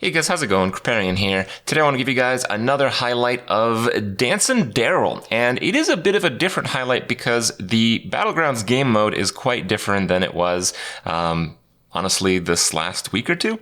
Hey guys, how's it going? Kripparrian here. Today I want to give you guys another highlight of Dancin' Daryl, and it is a bit of a different highlight because the Battlegrounds game mode is quite different than it was, honestly, this last week or two.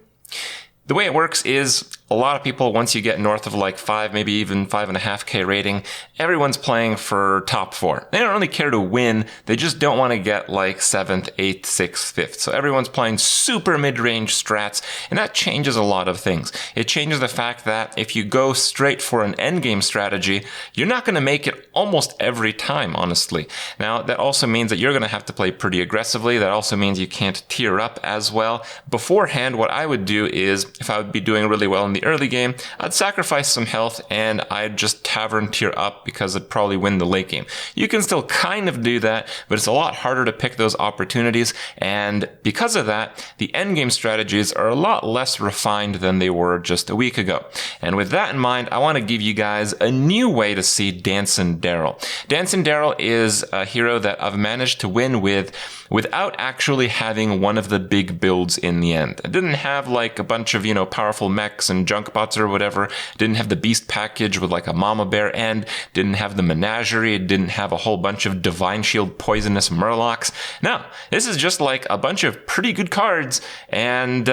The way it works is a lot of people, once you get north of like 5, maybe even 5.5k rating, everyone's playing for top 4. They don't really care to win, they just don't want to get like 7th, 8th, 6th, 5th. So everyone's playing super mid-range strats, and that changes a lot of things. It changes the fact that if you go straight for an endgame strategy, you're not going to make it almost every time, honestly. Now, that also means that you're going to have to play pretty aggressively. That also means you can't tier up as well. Beforehand, what I would do is, if I would be doing really well in the early game, I'd sacrifice some health and I'd just tavern tier up because I'd probably win the late game. You can still kind of do that, but it's a lot harder to pick those opportunities, and because of that, the endgame strategies are a lot less refined than they were just a week ago. And with that in mind, I want to give you guys a new way to see Dancin' Daryl. Dancin' Daryl is a hero that I've managed to win without actually having one of the big builds in the end. I didn't have like a bunch of, powerful mechs and junk bots or whatever. Didn't have the beast package with like a mama bear end. Didn't have the menagerie. It didn't have a whole bunch of divine shield poisonous murlocs. No, this is just like a bunch of pretty good cards, and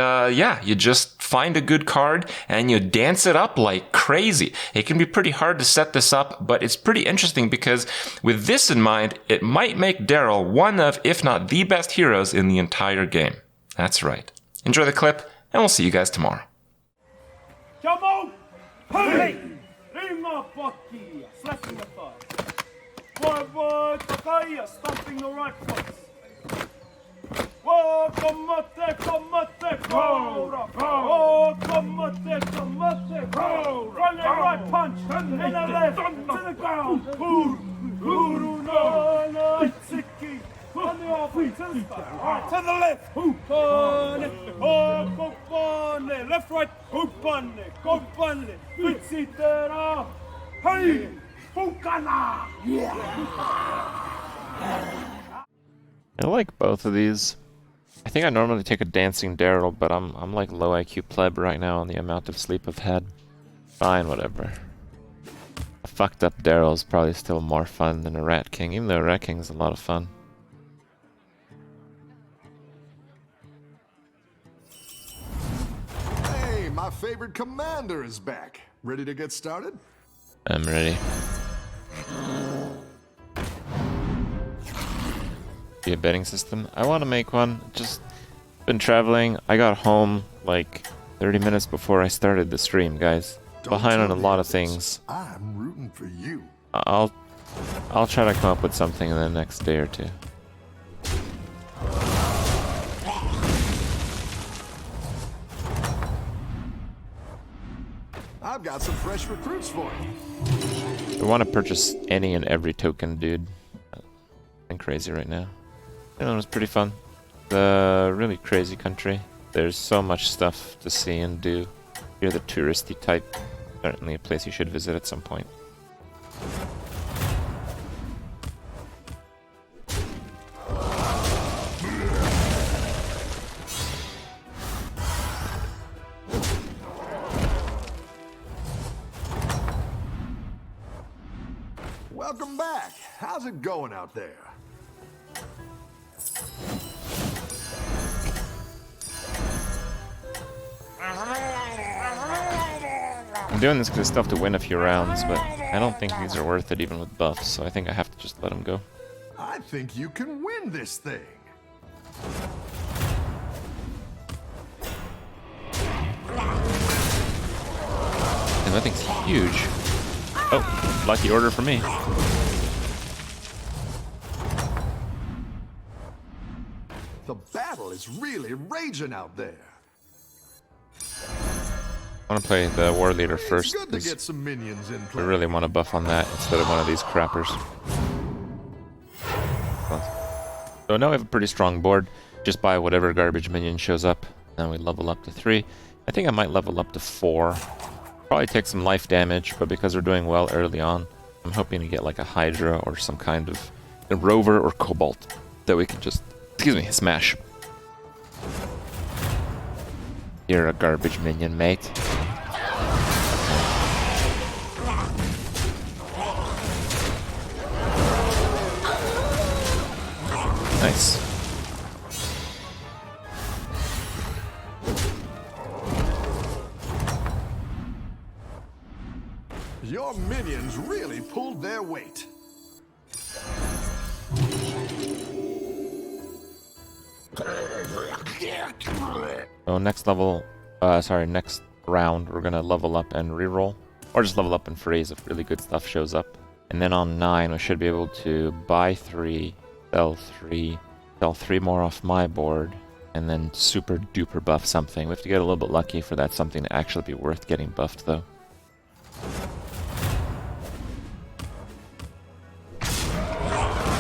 you just find a good card and you dance it up like crazy. It can be pretty hard to set this up, but it's pretty interesting because with this in mind, it might make Daryl one of, if not the best heroes in the entire game. That's right. Enjoy the clip, and we'll see you guys tomorrow. Come on! Hey! Ringa Bucky! Slapping the thigh. Forward, Takaya, stomping the right foot. Whoa, Komate, go! Oh, Komate, go! Running right punch, and a left, to the ground. Huru, no, Tsiki. On the off, to the side. Alright, to the left. Hoopane, oh, Kopane. Left, right, Hoopane, Kopane. Vitsitera. Hey, Fukana. Yeah. I like both of these. I think I normally take a Dancing Daryl, but I'm like low IQ pleb right now on the amount of sleep I've had. Fine, whatever. A fucked up Daryl is probably still more fun than a Rat King, even though a Rat King is a lot of fun. Hey, my favorite commander is back. Ready to get started? I'm ready. Be a betting system. I want to make one. Just been traveling. I got home like 30 minutes before I started the stream, guys. Behind on a lot of things. I'm rooting for you. I'll try to come up with something in the next day or two. I've got some fresh recruits for you. I want to purchase any and every token, dude. I'm crazy right now. It was pretty fun. The really crazy country. There's so much stuff to see and do. You're the touristy type. Certainly a place you should visit at some point. Welcome back. How's it going out there? I'm doing this because I still have to win a few rounds, but I don't think these are worth it even with buffs, so I think I have to just let them go. I think you can win this thing. And that thing's huge. Oh, lucky order for me. The battle is really raging out there. I want to play the War Leader first. It's good to get some minions in I play. really want to buff on that instead of one of these crappers. So now we have a pretty strong board. Just buy whatever garbage minion shows up. Then we level up to 3. I think I might level up to 4. Probably take some life damage, but because we're doing well early on, I'm hoping to get like a Hydra or some kind of a Rover or Cobalt that we can just, smash. You're a garbage minion, mate. Nice. Your minions really pulled their weight. So next level, next round, we're gonna level up and reroll, or just level up and freeze if really good stuff shows up. And then on 9, we should be able to buy 3, sell 3 more off my board, and then super duper buff something. We have to get a little bit lucky for that something to actually be worth getting buffed, though.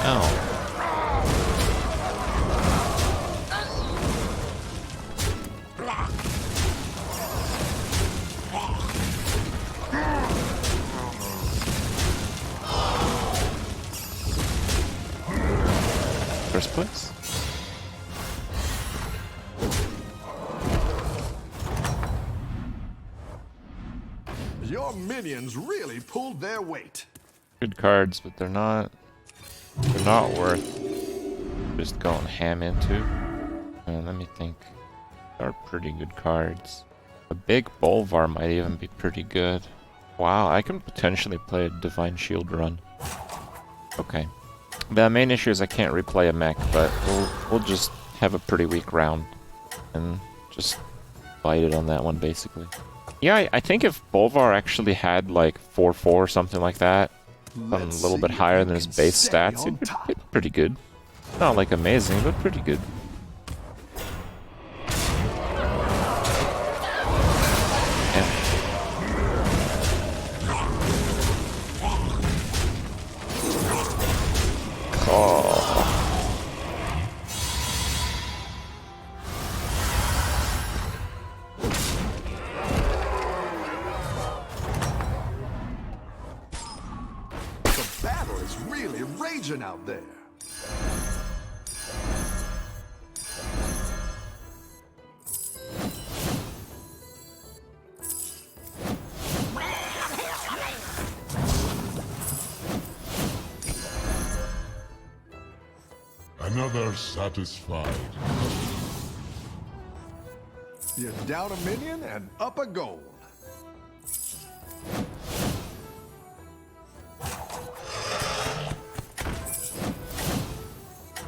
Oh. First place? Your minions really pulled their weight. Good cards, but they're not worth just going ham into. Let me think. They're pretty good cards. A big Bolvar might even be pretty good. Wow, I can potentially play a Divine Shield run. Okay. The main issue is I can't replay a mech, but we'll just have a pretty weak round and just fight it on that one, basically. Yeah, I think if Bolvar actually had like 4/4 or something like that, something a little bit higher than his base stats, it'd be pretty good. Not like amazing, but pretty good. The battle is really raging out there. Another satisfied. You're down a minion and up a gold.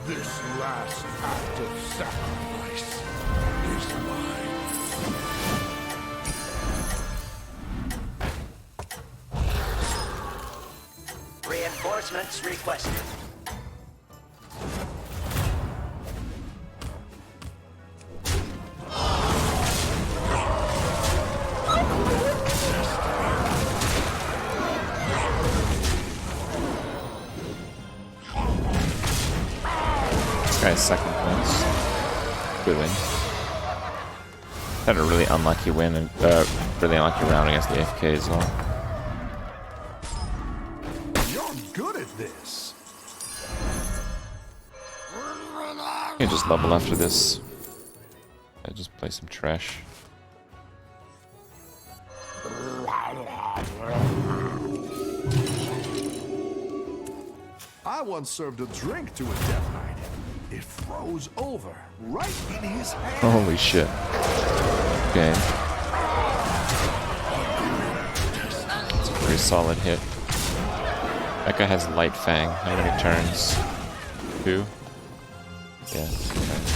This last act of sacrifice is mine. Reinforcements requested. Guy's second place. Good win. Had a really unlucky win and really unlucky round against the AFK as well. You're good at this. You can just level after this. I just play some trash. I once served a drink to a Death Knight. It froze over right in his hand. Holy shit. Okay. It's a pretty solid hit. That guy has Light Fang. How many turns? 2? Yeah, 2 turns.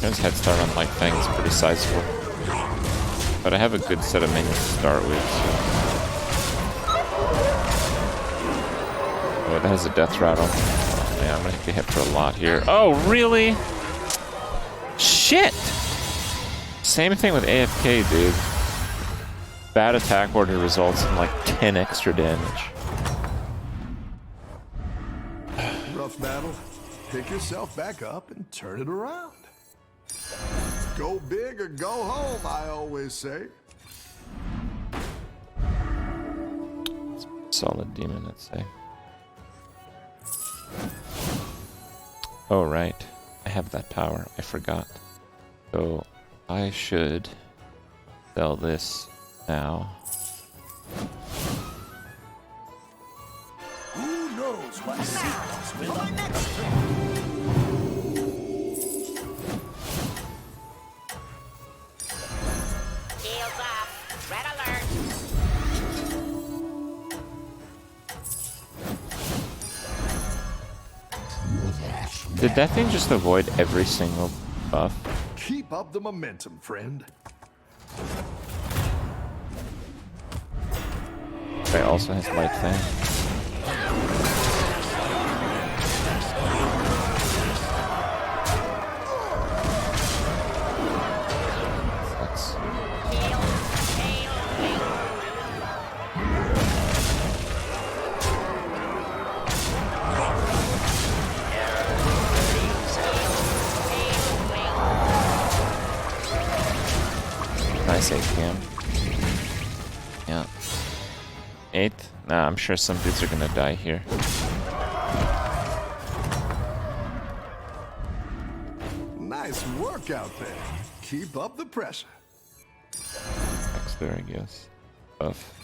His head start on Light Fang is pretty sizable. But I have a good set of minions to start with, so. Oh, that has a death rattle. Oh, man, I'm gonna get hit for a lot here. Oh, really? Shit! Same thing with AFK, dude. Bad attack order results in like 10 extra damage. Rough battle. Pick yourself back up and turn it around. Go big or go home, I always say. Solid demon, let's say. Oh, right. I have that power. I forgot. So, I should sell this now. Who knows what secrets will unnext? Shields up. Red alert. Did that thing just avoid every single buff? Keep up the momentum, friend. It also has light thing. Sucks. Nice APM. Yeah. 8th? Nah, I'm sure some dudes are gonna die here. Nice work out there. Keep up the pressure. X there, I guess. Buff.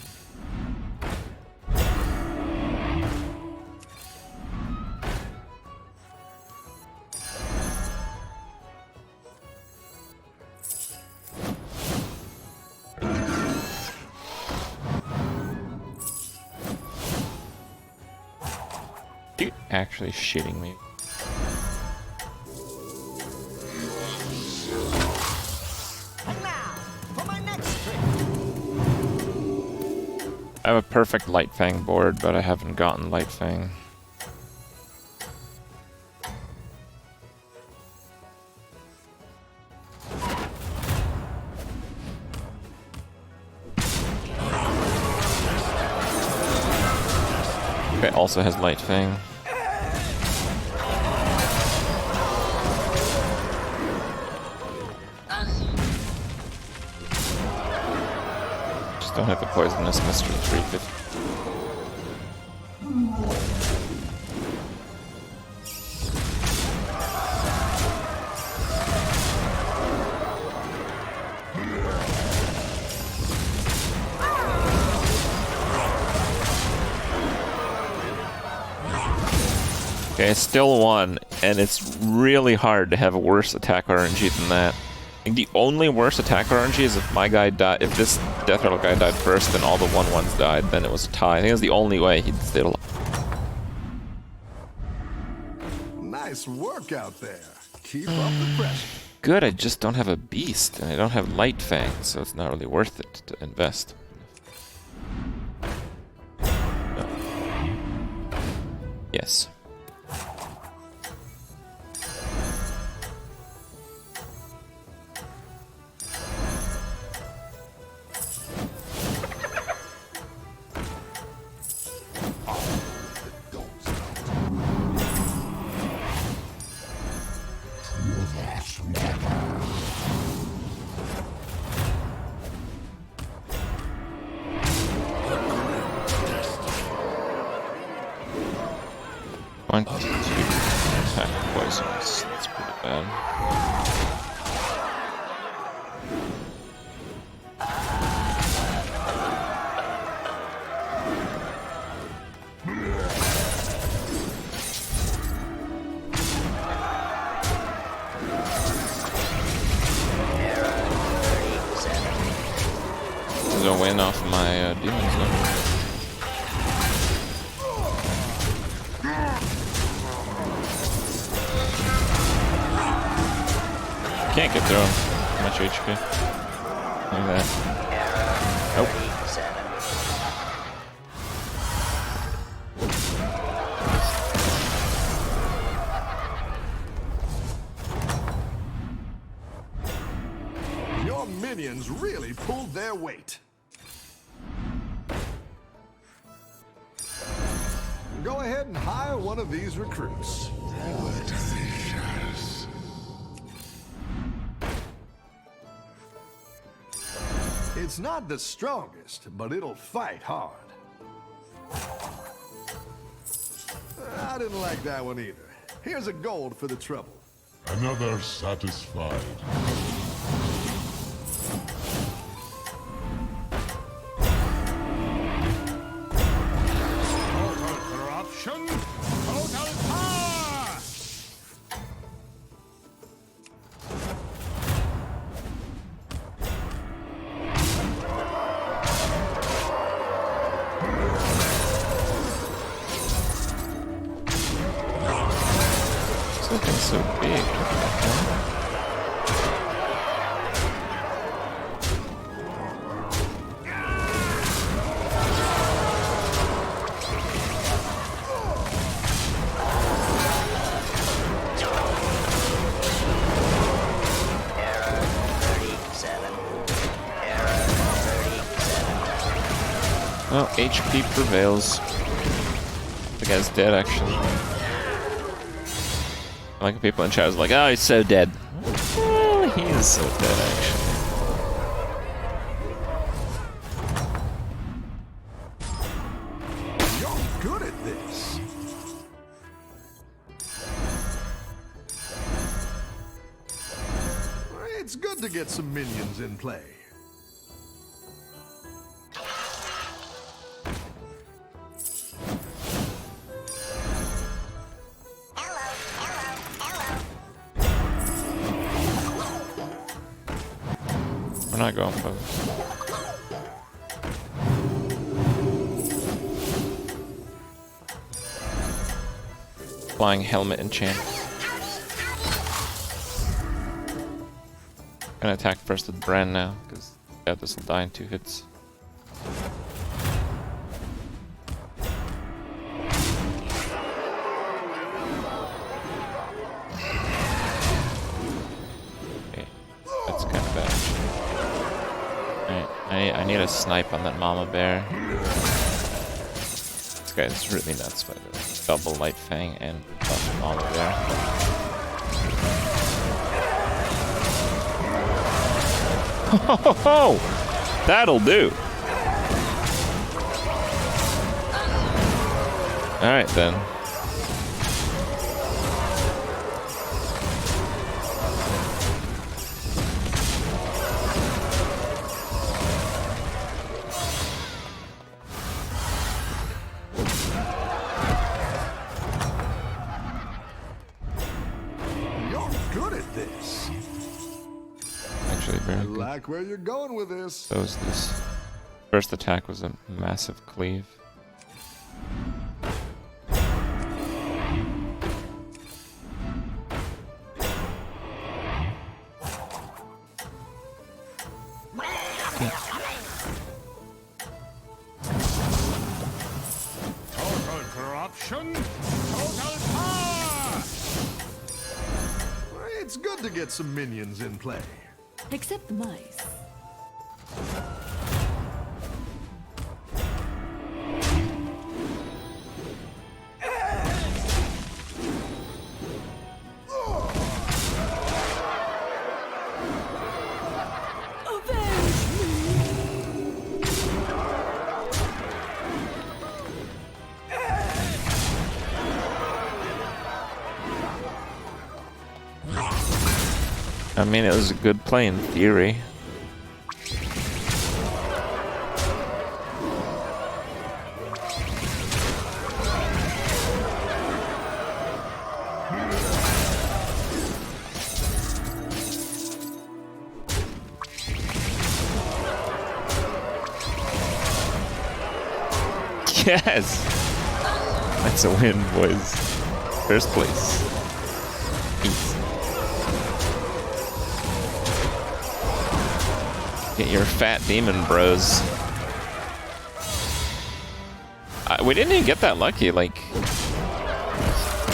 You're actually shitting me. And now, for my next trick. I have a perfect Light Fang board, but I haven't gotten Light Fang. It also has Light Fang. Just don't have the poisonous Mr. 350. Okay, still won, and it's really hard to have a worse attack RNG than that. I think the only worse attack RNG is if my guy died. If this Death Rattle guy died first, and all the 1/1s died, then it was a tie. I think that's the only way he'd stay alive. Nice work out there. Keep up the pressure. Good, I just don't have a beast, and I don't have Light Fang, so it's not really worth it to invest. No. Yes. One, two, attack poisons. That's pretty bad. This is a win off my demons though. Can't get through him. How much HP? Like that. Nope. Your minions really pulled their weight. Go ahead and hire one of these recruits. It's not the strongest, but it'll fight hard. I didn't like that one either. Here's a gold for the trouble. Another satisfied. Well, HP prevails. The guy's dead, actually. Like people in chat is like, oh, he's so dead. Well, he is so dead, actually. You're good at this. It's good to get some minions in play. We're not going for this. Flying helmet enchant. Gonna attack first with Bran now, because yeah, this will die in 2 hits. Okay, that's kind of bad. Alright, I need a snipe on that mama bear. This guy's really nuts by the way. Double light fang and buff mama bear. Ho! That'll do. Alright then. You're good at this. Actually, I very good. like where you're going with this. So is this. First attack was a massive cleave. Total corruption, total power! It's good to get some minions in play. Except the mice. I mean, it was a good play in theory. Yes! That's a win, boys. First place. Easy. Get your fat demon bros. We didn't even get that lucky, like...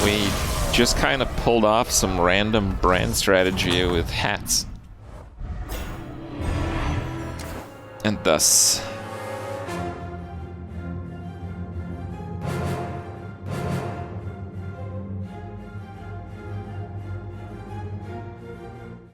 We just kind of pulled off some random brand strategy with hats. And thus...